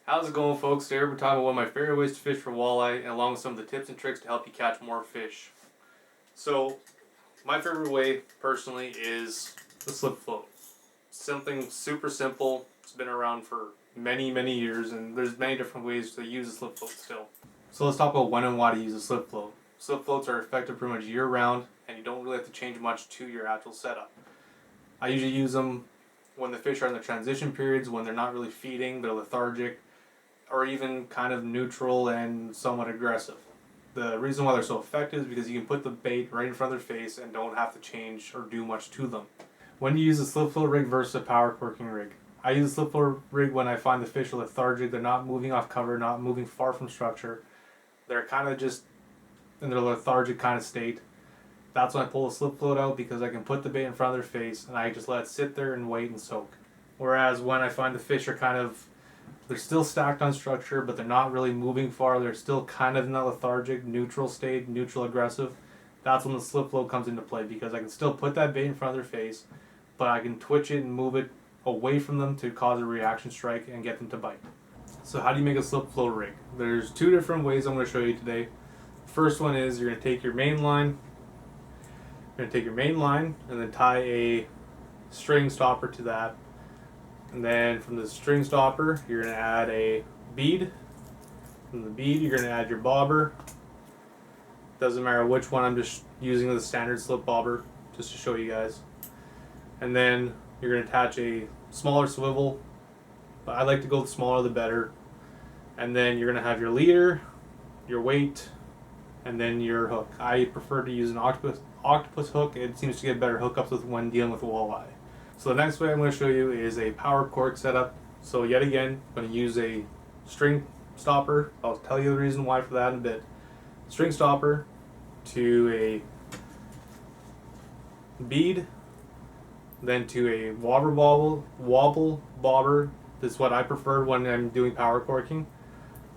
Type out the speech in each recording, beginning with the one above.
How's it going, folks? Today we're talking about one of my favorite ways to fish for walleye, and along with some of the tips and tricks to help you catch more fish. So, my favorite way, personally, is the slip float. Something super simple. It's been around for many, many years, and there's many different ways to use a slip float still. So let's talk about when and why to use a slip float. Slip floats are effective pretty much year-round, and you don't really have to change much to your actual setup. I usually use them when the fish are in the transition periods, when they're not really feeding, they're lethargic, or even kind of neutral and somewhat aggressive. The reason why they're so effective is because you can put the bait right in front of their face and don't have to change or do much to them. When do you use a slip float rig versus a power corking rig? I use a slip float rig when I find the fish are lethargic, they're not moving off cover, not moving far from structure. They're kind of just in their lethargic kind of state. That's when I pull the slip float out because I can put the bait in front of their face and I just let it sit there and wait and soak. Whereas when I find the fish are they're still stacked on structure, but they're not really moving far. They're still kind of in that lethargic, neutral state, neutral aggressive. That's when the slip float comes into play because I can still put that bait in front of their face, but I can twitch it and move it away from them to cause a reaction strike and get them to bite. So how do you make a slip float rig? There's two different ways I'm going to show you today. The first one is you're going to take your main line. You're going to take your main line and then tie a string stopper to that. And then from the string stopper, you're going to add a bead. From the bead, you're going to add your bobber. Doesn't matter which one, I'm just using the standard slip bobber just to show you guys. And then you're going to attach a smaller swivel, but I like to go the smaller the better. And then you're going to have your leader, your weight, and then your hook. I prefer to use an octopus hook. It seems to get better hookups when dealing with walleye. So the next way I'm going to show you is a power cork setup. So yet again, I'm going to use a string stopper. I'll tell you the reason why for that in a bit. String stopper to a bead, then to a wobble bobber. This is what I prefer when I'm doing power corking.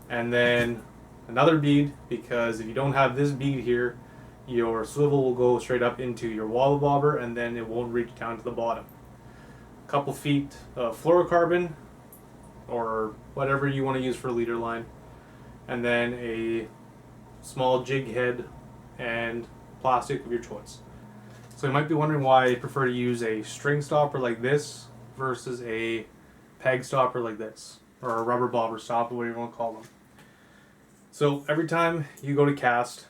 And then another bead, because if you don't have this bead here, your swivel will go straight up into your wobble bobber and then it won't reach down to the bottom. Couple feet of fluorocarbon or whatever you want to use for a leader line, and then a small jig head and plastic of your choice. So you might be wondering why I prefer to use a string stopper like this versus a peg stopper like this, or a rubber bobber stopper, whatever you want to call them. So every time you go to cast,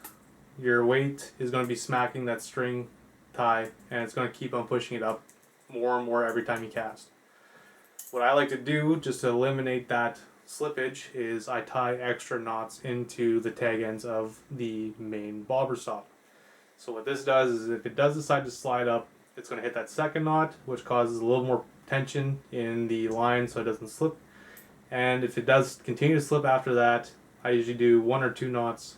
your weight is going to be smacking that string tie and it's going to keep on pushing it up more and more every time you cast. What I like to do just to eliminate that slippage is I tie extra knots into the tag ends of the main bobber stop. So what this does is if it does decide to slide up, it's going to hit that second knot, which causes a little more tension in the line so it doesn't slip. And if it does continue to slip after that, I usually do 1 or 2 knots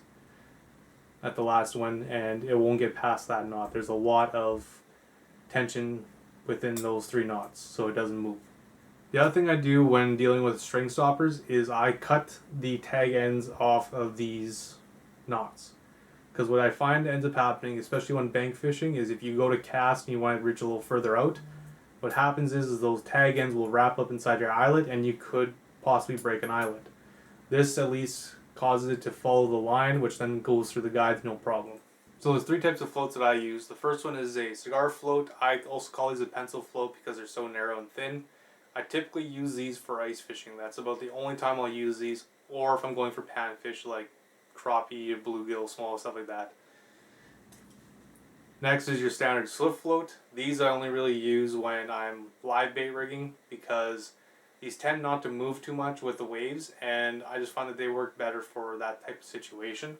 at the last one and it won't get past that knot. There's a lot of tension within those 3 knots so it doesn't move. The other thing I do when dealing with string stoppers is I cut the tag ends off of these knots, because what I find ends up happening, especially when bank fishing, is if you go to cast and you want to reach a little further out, what happens is those tag ends will wrap up inside your eyelet and you could possibly break an eyelet. This at least causes it to follow the line, which then goes through the guides no problem. So there's 3 types of floats that I use. The first one is a cigar float. I also call these a pencil float because they're so narrow and thin. I typically use these for ice fishing. That's about the only time I'll use these, or if I'm going for panfish like crappie, bluegill, small stuff like that. Next is your standard slip float. These I only really use when I'm live bait rigging because these tend not to move too much with the waves, and I just find that they work better for that type of situation.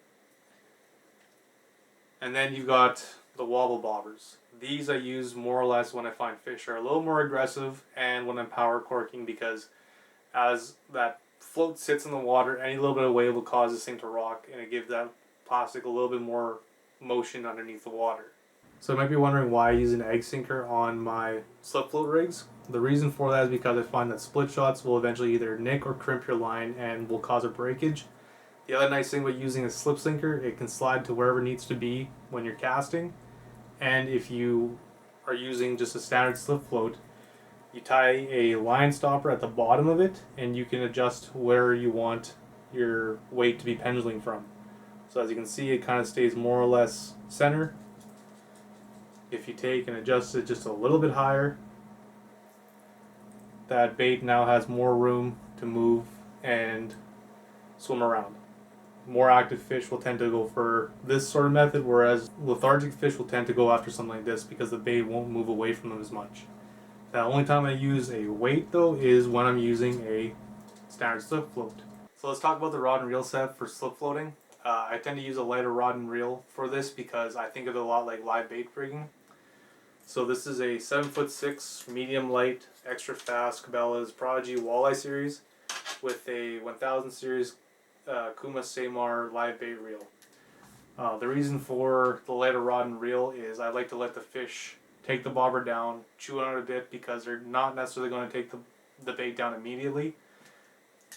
And then you've got the wobble bobbers. These I use more or less when I find fish are a little more aggressive and when I'm power corking, because as that float sits in the water, any little bit of wave will cause this thing to rock and it gives that plastic a little bit more motion underneath the water. So you might be wondering why I use an egg sinker on my slip float rigs. The reason for that is because I find that split shots will eventually either nick or crimp your line and will cause a breakage. The other nice thing about using a slip sinker, it can slide to wherever it needs to be when you're casting. And if you are using just a standard slip float, You tie a line stopper at the bottom of it, and you can adjust where you want your weight to be pendulating from. So as you can see, it kind of stays more or less center. If you take and adjust it just a little bit higher, that bait now has more room to move and swim around. More active fish will tend to go for this sort of method, whereas lethargic fish will tend to go after something like this because the bait won't move away from them as much. The only time I use a weight though is when I'm using a standard slip float. So let's talk about the rod and reel set for slip floating. I tend to use a lighter rod and reel for this because I think of it a lot like live bait rigging. So this is a 7'6" medium light, extra fast Cabela's Prodigy Walleye series with a 1000 series Kuma Samar live bait reel. The reason for the lighter rod and reel is I like to let the fish take the bobber down, chew on it a bit because they're not necessarily going to take the bait down immediately.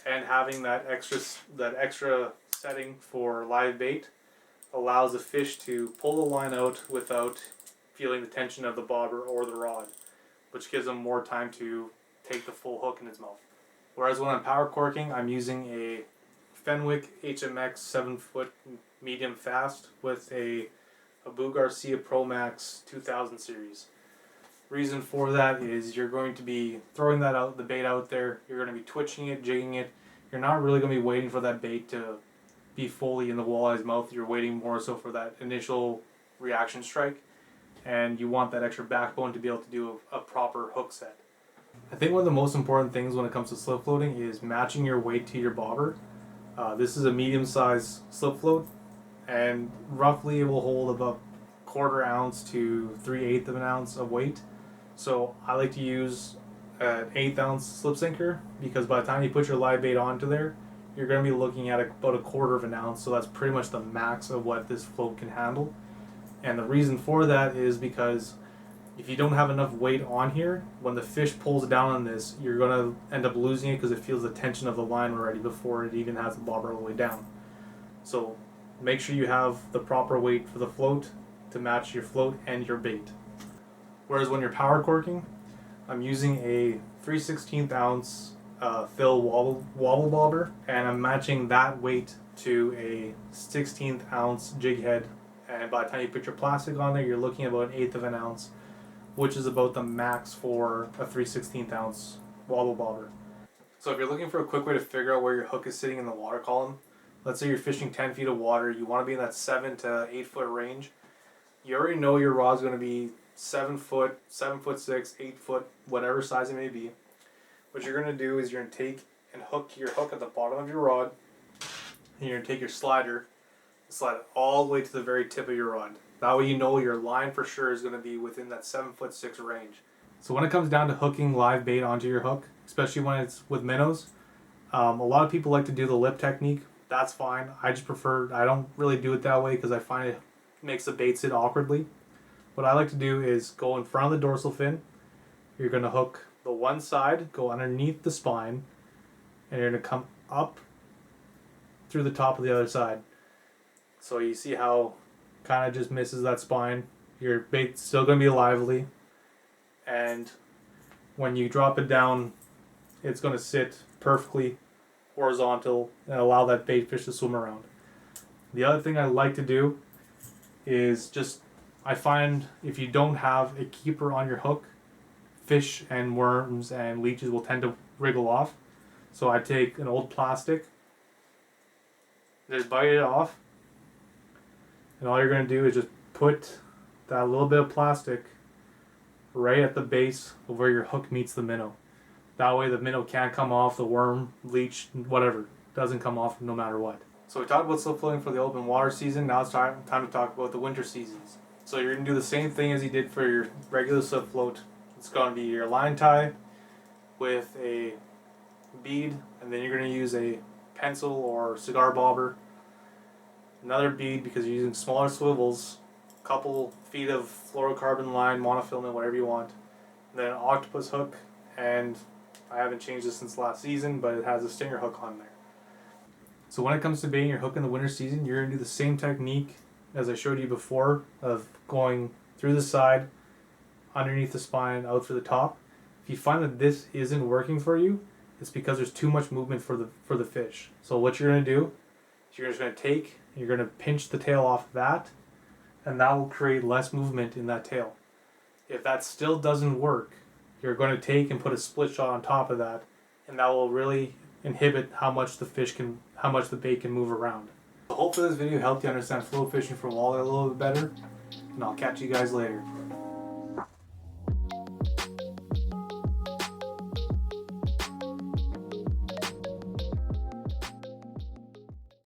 And having that extra setting for live bait allows the fish to pull the line out without feeling the tension of the bobber or the rod, which gives them more time to take the full hook in its mouth. Whereas when I'm power corking, I'm using a Fenwick HMX 7-foot medium fast with a Abu Garcia Pro Max 2000 series. Reason for that is you're going to be throwing the bait out there, you're going to be twitching it, jigging it. You're not really going to be waiting for that bait to be fully in the walleye's mouth. You're waiting more so for that initial reaction strike, and you want that extra backbone to be able to do a proper hook set. I think one of the most important things when it comes to slip floating is matching your weight to your bobber. This is a medium-sized slip float, and roughly it will hold about 1/4 ounce to 3/8 of an ounce of weight. So I like to use an 1/8 ounce slip sinker because by the time you put your live bait onto there, you're going to be looking at about 1/4 of an ounce. So that's pretty much the max of what this float can handle. And the reason for that is because if you don't have enough weight on here, when the fish pulls down on this, you're going to end up losing it because it feels the tension of the line already before it even has the bobber all the way down. So make sure you have the proper weight for the float to match your float and your bait. Whereas when you're power corking, I'm using a 3/16 ounce fill wobble bobber, and I'm matching that weight to a 1/16 ounce jig head. And by the time you put your plastic on there, you're looking at about 1/8 of an ounce, which is about the max for a 3/16 ounce wobble bobber. So if you're looking for a quick way to figure out where your hook is sitting in the water column, let's say you're fishing 10 feet of water, you want to be in that 7 to 8 foot range. You already know your rod's going to be 7 foot, 7'6", 8 foot, whatever size it may be. What you're going to do is you're going to take and hook your hook at the bottom of your rod, and you're going to take your slider, slide it all the way to the very tip of your rod. That way you know your line for sure is going to be within that 7'6" range. So when it comes down to hooking live bait onto your hook, especially when it's with minnows, a lot of people like to do the lip technique. That's fine. I don't really do it that way because I find it makes the bait sit awkwardly. What I like to do is go in front of the dorsal fin. You're going to hook the one side, go underneath the spine, and you're going to come up through the top of the other side. So you see how kind of just misses that spine. Your bait's still going to be lively, and when you drop it down, it's going to sit perfectly horizontal and allow that bait fish to swim around. The other thing I like to do is I find if you don't have a keeper on your hook, fish and worms and leeches will tend to wriggle off. So I take an old plastic, just bite it off, and all you're going to do is just put that little bit of plastic right at the base of where your hook meets the minnow. That way the minnow can't come off, the worm, leech, whatever, doesn't come off no matter what. So we talked about slip floating for the open water season. Now it's time to talk about the winter seasons. So you're going to do the same thing as you did for your regular slip float. It's going to be your line tie with a bead, and then you're going to use a pencil or cigar bobber. Another bead because you're using smaller swivels, a couple feet of fluorocarbon line, monofilament, whatever you want. And then an octopus hook, and I haven't changed this since last season, but it has a stinger hook on there. So when it comes to baiting your hook in the winter season, you're going to do the same technique as I showed you before of going through the side, underneath the spine, out through the top. If you find that this isn't working for you, it's because there's too much movement for the fish. So what you're gonna do is you're just gonna pinch the tail off of that, and that will create less movement in that tail. If that still doesn't work, you're going to take and put a split shot on top of that, and that will really inhibit how much the bait can move around. So hopefully this video helped you understand float fishing for walleye a little bit better, and I'll catch you guys later.